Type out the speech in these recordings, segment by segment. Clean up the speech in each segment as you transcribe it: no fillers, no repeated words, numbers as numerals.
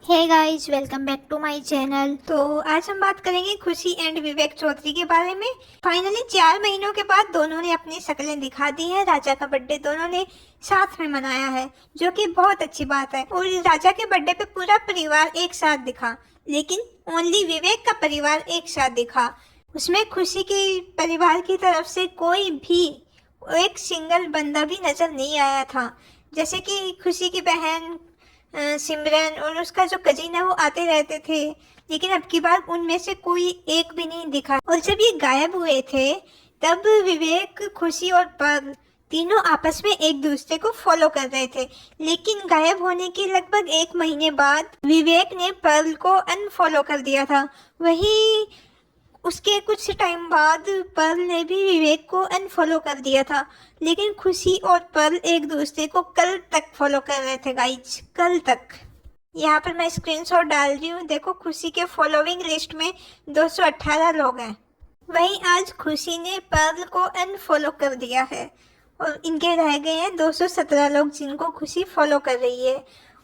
Hey guys, welcome back to my channel. तो आज हम बात करेंगे खुशी एंड विवेक चौधरी के बारे में। फाइनली 4 महीनों के बाद दोनों ने अपनी शक्लें दिखा दी हैं। राजा का बर्थडे दोनों ने साथ में मनाया है, जो कि बहुत अच्छी बात है। और राजा के बर्थडे पे पूरा परिवार एक साथ दिखा, लेकिन ओनली विवेक का परिवार एक साथ दिखा। उसमें खुशी के परिवार की तरफ से कोई भी एक सिंगल बंदा भी नजर नहीं आया था। जैसे कि खुशी की बहन सिमरन और उसका जो कजिन है वो आते रहते थे, लेकिन अब की बार उनमें से कोई एक भी नहीं दिखा। और जब ये गायब हुए थे तब विवेक, खुशी और पर्ल तीनों आपस में एक दूसरे को फॉलो कर रहे थे। लेकिन गायब होने के लगभग 1 महीने बाद विवेक ने पर्ल को अनफॉलो कर दिया था। वही उसके कुछ टाइम बाद पर्ल ने भी विवेक को अनफॉलो कर दिया था। लेकिन खुशी और पर्ल एक दूसरे को कल तक फॉलो कर रहे थे गाइज, कल तक। यहाँ पर मैं स्क्रीनशॉट डाल रही हूँ, देखो खुशी के फॉलोइंग लिस्ट में 218 लोग हैं। वहीं आज खुशी ने पर्ल को अनफॉलो कर दिया है और इनके रह गए हैं 217 लोग जिनको खुशी फॉलो कर रही है।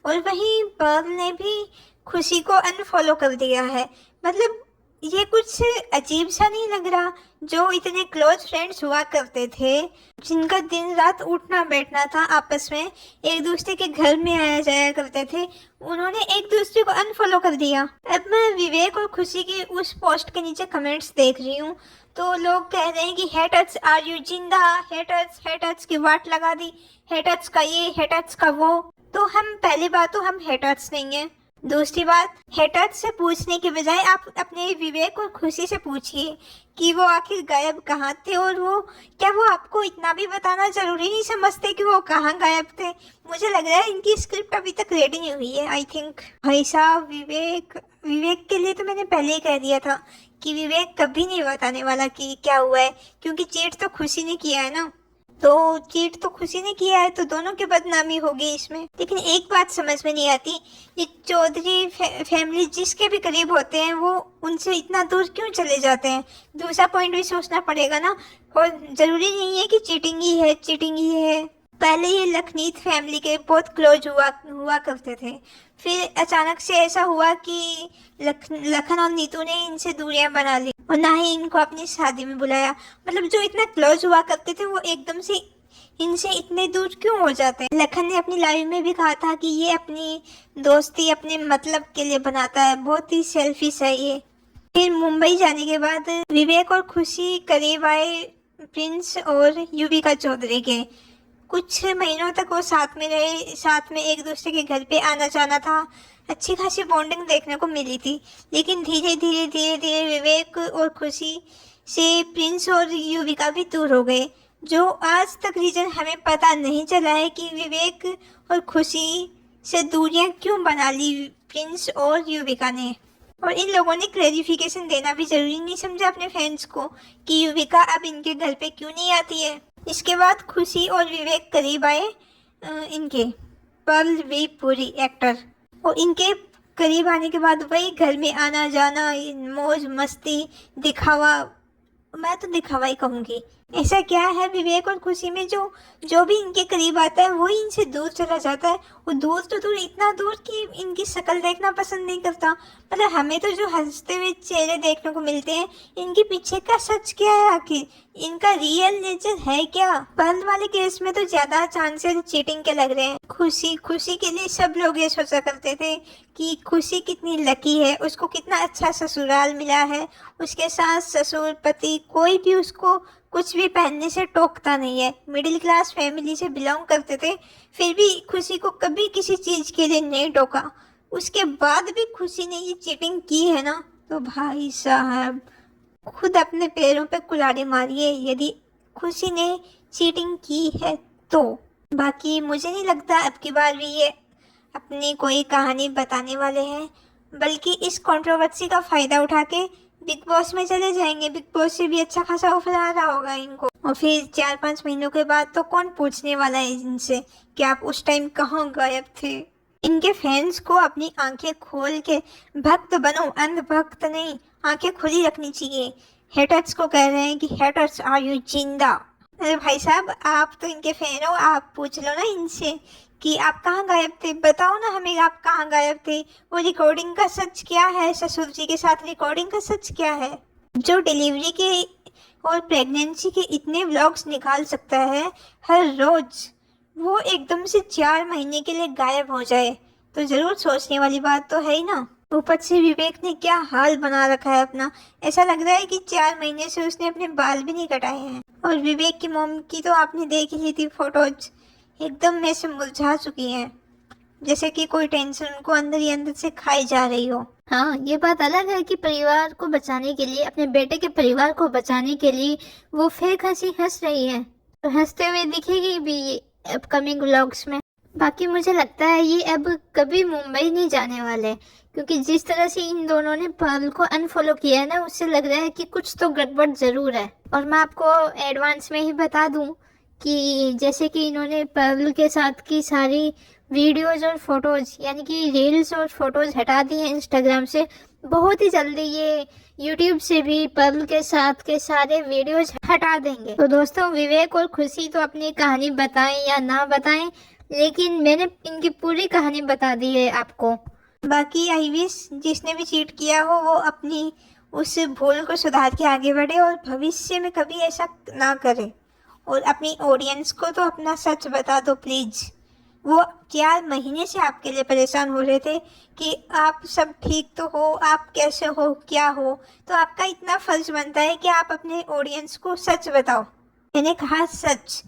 और वहीं पर्ल ने भी खुशी को अनफॉलो कर दिया है। मतलब ये कुछ अजीब सा नहीं लग रहा? जो इतने क्लोज फ्रेंड्स हुआ करते थे, जिनका दिन रात उठना बैठना था, आपस में एक दूसरे के घर में आया जाया करते थे, उन्होंने एक दूसरे को अनफॉलो कर दिया। अब मैं विवेक और खुशी की उस पोस्ट के नीचे कमेंट्स देख रही हूँ, तो लोग कह रहे हैं कि हेटर्स आर यू जिंदा, हेटर्स की वाट लगा दी, हेटर्स का ये, हेटर्स का वो। तो हम पहली बात तो हम हेटर्स नहीं है। दूसरी बात, हेटर्स से पूछने के बजाय आप अपने विवेक और खुशी से पूछिए कि वो आखिर गायब कहाँ थे, और वो क्या वो आपको इतना भी बताना जरूरी नहीं समझते कि वो कहाँ गायब थे। मुझे लग रहा है इनकी स्क्रिप्ट अभी तक रेडी नहीं हुई है। आई थिंक भाई साहब, विवेक के लिए तो मैंने पहले ही कह दिया था कि विवेक कभी नहीं बताने वाला कि क्या हुआ है, क्योंकि चीट तो खुशी ने किया है ना। तो चीट तो खुशी ने किया है, तो दोनों की बदनामी होगी इसमें। लेकिन एक बात समझ में नहीं आती, ये चौधरी फैमिली जिसके भी करीब होते हैं वो उनसे इतना दूर क्यों चले जाते हैं। दूसरा पॉइंट भी सोचना पड़ेगा ना। और जरूरी नहीं है कि चीटिंग ही है। पहले ये लखनीत फैमिली के बहुत क्लोज हुआ करते थे, फिर अचानक से ऐसा हुआ कि लखन और नीतू ने इनसे दूरियां बना ली और ना ही इनको अपनी शादी में बुलाया। मतलब जो इतना क्लोज हुआ करते थे वो एकदम से इनसे इतने दूर क्यों हो जाते हैं। लखन ने अपनी लाइफ में भी कहा था कि ये अपनी दोस्ती अपने मतलब के लिए बनाता है, बहुत ही सेल्फिश है ये। फिर मुंबई जाने के बाद विवेक और खुशी करीब आए प्रिंस और युविका चौधरी के। कुछ महीनों तक वो साथ में रहे, साथ में एक दूसरे के घर पे आना जाना था, अच्छी खासी बॉन्डिंग देखने को मिली थी। लेकिन धीरे धीरे विवेक और खुशी से प्रिंस और युविका भी दूर हो गए, जो आज तक रीजन हमें पता नहीं चला है कि विवेक और खुशी से दूरियां क्यों बना ली प्रिंस और युविका ने। और इन लोगों ने क्लैरिफिकेशन देना भी जरूरी नहीं समझा अपने फैंस को कि युविका अब इनके घर पे क्यों नहीं आती है। इसके बाद खुशी और विवेक करीब आए इनके पर्ल वी पुरी एक्टर, और इनके करीब आने के बाद वही घर में आना जाना, मौज मस्ती, दिखावा, मैं तो दिखावा ही कहूँगी। ऐसा क्या है विवेक और खुशी में जो भी इनके करीब आता है वही इनसे दूर चला जाता है। वो दूर तो दूर, इतना दूर कि इनकी शक्ल देखना पसंद नहीं करता। मतलब हमें तो जो हंसते हुए चेहरे देखने को मिलते हैं, इनके पीछे का सच क्या है आखिर, इनका रियल नेचर है क्या। पर्ल वाले केस में तो ज्यादा चांसेस चीटिंग के लग रहे हैं। खुशी के लिए सब लोग ये सोचा करते थे कि खुशी कितनी लकी है, उसको कितना अच्छा ससुराल मिला है, उसके सास ससुर पति कोई भी उसको कुछ भी पहनने से टोकता नहीं है। मिडिल क्लास फैमिली से बिलोंग करते थे, फिर भी खुशी को कभी किसी चीज के लिए नहीं टोका। उसके बाद भी खुशी ने ये चीटिंग की है ना, तो भाई साहब खुद अपने पैरों पे कुल्हाड़ी मारिए यदि खुशी ने चीटिंग की है तो। बाकी मुझे नहीं लगता अब की बार भी ये अपनी कोई कहानी बताने वाले हैं, बल्कि इस कंट्रोवर्सी का फायदा उठा के बिग बॉस में चले जाएंगे। बिग बॉस से भी अच्छा खासा ऑफर आ रहा होगा इनको, और फिर 4-5 महीनों के बाद तो कौन पूछने वाला है इनसे कि आप उस टाइम कहाँ गायब थे। इनके फैंस को अपनी आंखें खोल के भक्त बनो, अंध भक्त नहीं, आंखें खुली रखनी चाहिए। हेटर्स को कह रहे हैं कि हेटर्स आर यू जिंदा। अरे भाई साहब, आप तो इनके फैन हो, आप पूछ लो ना इनसे कि आप कहाँ गायब थे, बताओ ना हमें आप कहाँ गायब थे, वो रिकॉर्डिंग का सच क्या है, ससुर जी के साथ रिकॉर्डिंग का सच क्या है। जो डिलीवरी के और प्रेगनेंसी के इतने व्लॉग्स निकाल सकता है हर रोज, वो एकदम से 4 महीने के लिए गायब हो जाए तो जरूर सोचने वाली बात तो है ही ना। ऊपर से विवेक ने क्या हाल बना रखा है अपना, ऐसा लग रहा है कि 4 महीने से उसने अपने बाल भी नहीं कटाए हैं। और विवेक की मॉम की तो आपने देख ही थी फोटोज, एकदम में से मुरझा चुकी हैं, जैसे कि कोई टेंशन उनको अंदर ही अंदर से खाई जा रही हो। हाँ, ये बात अलग है कि परिवार को बचाने के लिए, अपने बेटे के परिवार को बचाने के लिए वो फेक हंसी हंस रही है, तो हंसते हुए दिखेगी भी अपकमिंग व्लॉग्स में। बाकी मुझे लगता है ये अब कभी मुंबई नहीं जाने वाले, क्योंकि जिस तरह से इन दोनों ने पर्ल को अनफॉलो किया है ना, उससे लग रहा है कि कुछ तो गड़बड़ जरूर है। और मैं आपको एडवांस में ही बता दूं कि जैसे कि इन्होंने पर्ल के साथ की सारी वीडियोज और फोटोज, यानी कि रील्स और फोटोज हटा दी हैं इंस्टाग्राम से, बहुत ही जल्दी ये यूट्यूब से भी पर्ल के साथ के सारे वीडियोज हटा देंगे। तो दोस्तों, विवेक और खुशी तो अपनी कहानी बताएं या ना बताएं, लेकिन मैंने इनकी पूरी कहानी बता दी है आपको। बाकी आई विश जिसने भी चीट किया हो वो अपनी उस भूल को सुधार के आगे बढ़े और भविष्य में कभी ऐसा ना करे। और अपनी ऑडियंस को तो अपना सच बता दो प्लीज। वो 4 महीने से आपके लिए परेशान हो रहे थे कि आप सब ठीक तो हो, आप कैसे हो, क्या हो, तो आपका इतना फर्ज बनता है कि आप अपने ऑडियंस को सच बताओ। मैंने कहा सच,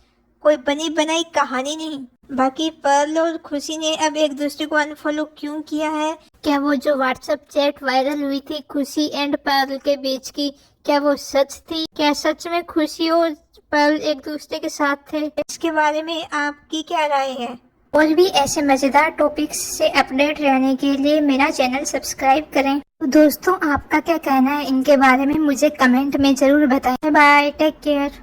कोई बनी बनाई कहानी नहीं। बाकी पर्ल और खुशी ने अब एक दूसरे को अनफॉलो क्यों किया है? क्या वो जो व्हाट्सएप चैट वायरल हुई थी खुशी एंड पर्ल के बीच की, क्या वो सच थी? क्या सच में खुशी और पर्ल एक दूसरे के साथ थे? इसके बारे में आपकी क्या राय है? और भी ऐसे मजेदार टॉपिक्स से अपडेट रहने के लिए मेरा चैनल सब्सक्राइब करें। तो दोस्तों, आपका क्या कहना है इनके बारे में मुझे कमेंट में जरूर बताएं। Bye, take care.